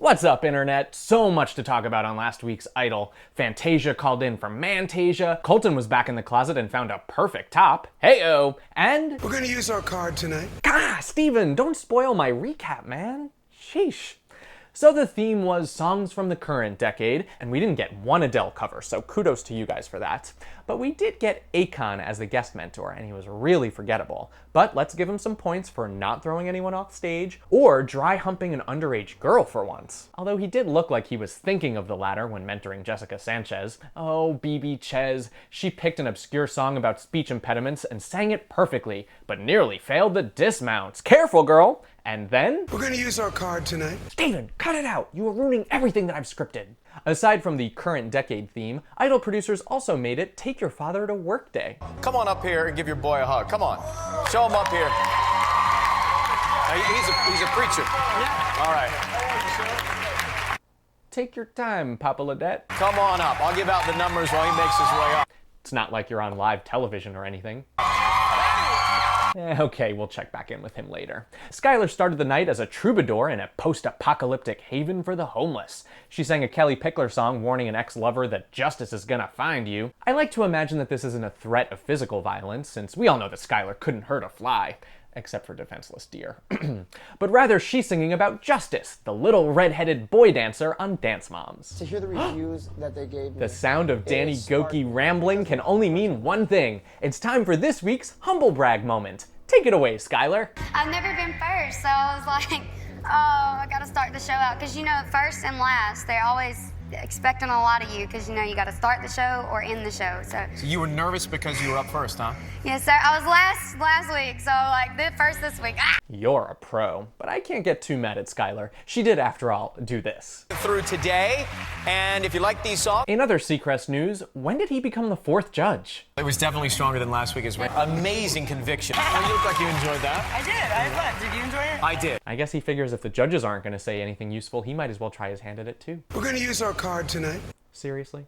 What's up, internet? So much to talk about on last week's Idol. Fantasia called in for Mantasia, Colton was back in the closet and found a perfect top, heyo, and... we're gonna use our card tonight. Ah, Steven, don't spoil my recap, man. Sheesh. So the theme was songs from the current decade, and we didn't get one Adele cover, so kudos to you guys for that. But we did get Akon as the guest mentor, and he was really forgettable. But let's give him some points for not throwing anyone off stage, or dry humping an underage girl for once. Although he did look like he was thinking of the latter when mentoring Jessica Sanchez. Oh, BB Chez, she picked an obscure song about speech impediments and sang it perfectly, but nearly failed the dismounts. Careful, girl! And then... we're gonna use our card tonight. Steven, cut it out! You are ruining everything that I've scripted. Aside from the current decade theme, Idol producers also made it Take Your Father to Work Day. Come on up here and give your boy a hug. Come on. Show him up here. He's a preacher. Yeah. All right. Take your time, Papa Ladette. Come on up. I'll give out the numbers while he makes his way up. It's not like you're on live television or anything. Okay, we'll check back in with him later. Skylar started the night as a troubadour in a post-apocalyptic haven for the homeless. She sang a Kelly Pickler song warning an ex-lover that justice is gonna find you. I like to imagine that this isn't a threat of physical violence, since we all know that Skylar couldn't hurt a fly. Except for defenseless deer. But rather, she's singing about Justice, the little red-headed boy dancer on Dance Moms. To hear the reviews that they gave me. The sound of Danny Goki rambling can only mean one thing. It's time for this week's humble brag moment. Take it away, Skylar. I've never been first, so I was like, oh, I gotta start the show out. Because you know, first and last, they're always expecting a lot of you, because you know you got to start the show or end the show. So you were nervous because you were up first, huh? Yes, sir. I was last week, so like the first this week. Ah! You're a pro, but I can't get too mad at Skylar. She did, after all, do this. Through today, and if you like these songs... In other Seacrest news, when did he become the fourth judge? It was definitely stronger than last week as well. Amazing conviction. Oh, you look like you enjoyed that. I did. I had fun. Did you enjoy it? I did. I guess he figures if the judges aren't going to say anything useful, he might as well try his hand at it too. We're gonna use our card tonight. Seriously?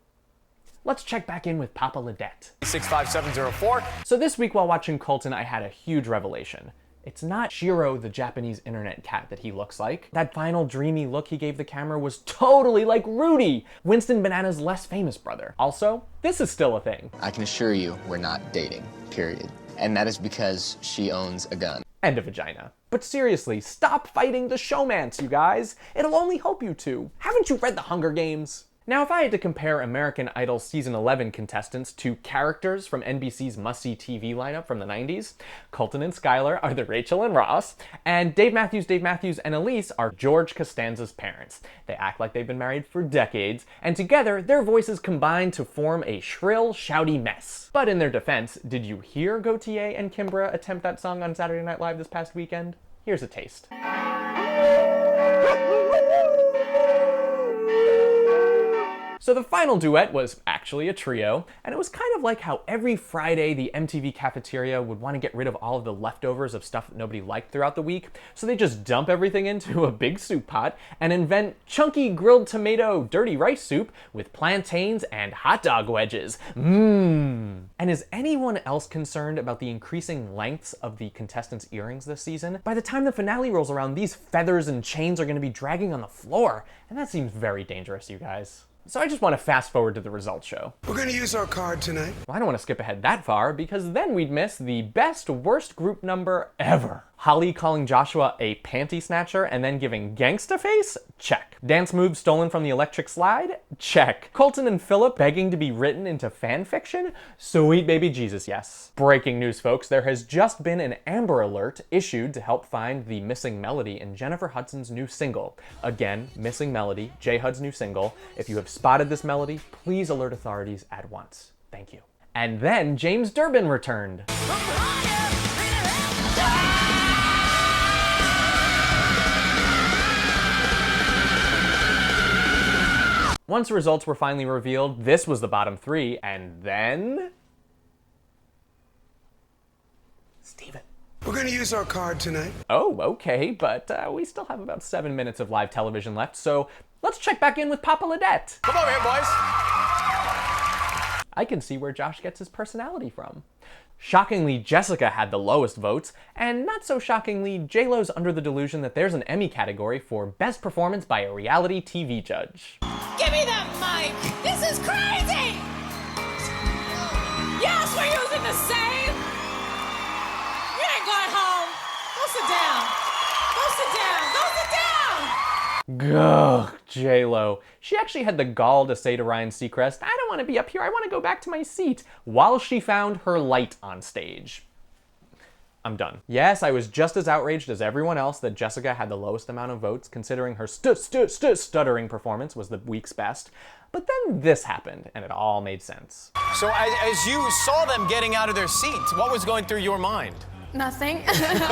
Let's check back in with Papa Ladette. 65704. So this week while watching Colton, I had a huge revelation. It's not Shiro, the Japanese internet cat, that he looks like. That final dreamy look he gave the camera was totally like Rudy, Winston Banana's less famous brother. Also, this is still a thing. I can assure you we're not dating, period. And that is because she owns a gun. And a vagina. But seriously, stop fighting the showmance, you guys. It'll only help you two. Haven't you read The Hunger Games? Now, if I had to compare American Idol Season 11 contestants to characters from NBC's must-see TV lineup from the 90s, Colton and Skylar are the Rachel and Ross, and Dave Matthews, and Elise are George Costanza's parents. They act like they've been married for decades, and together, their voices combine to form a shrill, shouty mess. But in their defense, did you hear Gautier and Kimbra attempt that song on Saturday Night Live this past weekend? Here's a taste. So the final duet was actually a trio, and it was kind of like how every Friday the MTV cafeteria would want to get rid of all of the leftovers of stuff that nobody liked throughout the week, so they just dump everything into a big soup pot and invent chunky grilled tomato dirty rice soup with plantains and hot dog wedges. Mmm. And is anyone else concerned about the increasing lengths of the contestants' earrings this season? By the time the finale rolls around, these feathers and chains are going to be dragging on the floor, and that seems very dangerous, you guys. So I just want to fast forward to the results show. We're gonna use our card tonight. Well, I don't want to skip ahead that far, because then we'd miss the best worst group number ever. Holly calling Joshua a panty snatcher and then giving gangsta face? Check. Dance moves stolen from the electric slide? Check. Colton and Philip begging to be written into fan fiction? Sweet baby Jesus, yes. Breaking news, folks. There has just been an Amber Alert issued to help find the missing melody in Jennifer Hudson's new single. Again, Missing Melody, J. Hud's new single. If you have spotted this melody, please alert authorities at once. Thank you. And then James Durbin returned. Once the results were finally revealed, this was the bottom three, and then... Steven. We're gonna use our card tonight. Oh, okay, but we still have about 7 minutes of live television left, so let's check back in with Papa Ladette. Come over here, boys. I can see where Josh gets his personality from. Shockingly, Jessica had the lowest votes, and not so shockingly, J-Lo's under the delusion that there's an Emmy category for Best Performance by a Reality TV Judge. Give me that mic! This is crazy! Yes, we're using the same! You ain't going home! Go sit down! Go sit down! Go sit down! Gugh, J-Lo. She actually had the gall to say to Ryan Seacrest, "I don't want to be up here, I want to go back to my seat," while she found her light on stage. I'm done. Yes, I was just as outraged as everyone else that Jessica had the lowest amount of votes, considering her stuttering performance was the week's best. But then this happened, and it all made sense. So as you saw them getting out of their seats, what was going through your mind? Nothing.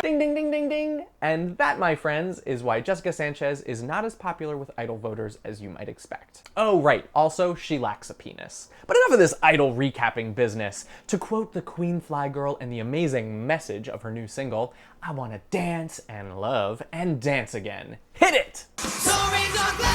Ding, ding, ding, ding, ding. And that, my friends, is why Jessica Sanchez is not as popular with Idol voters as you might expect. Oh, right. Also, she lacks a penis. But enough of this Idol recapping business. To quote the Queen Fly Girl in the amazing message of her new single, "I wanna dance and love and dance again." Hit it! So raise our glass.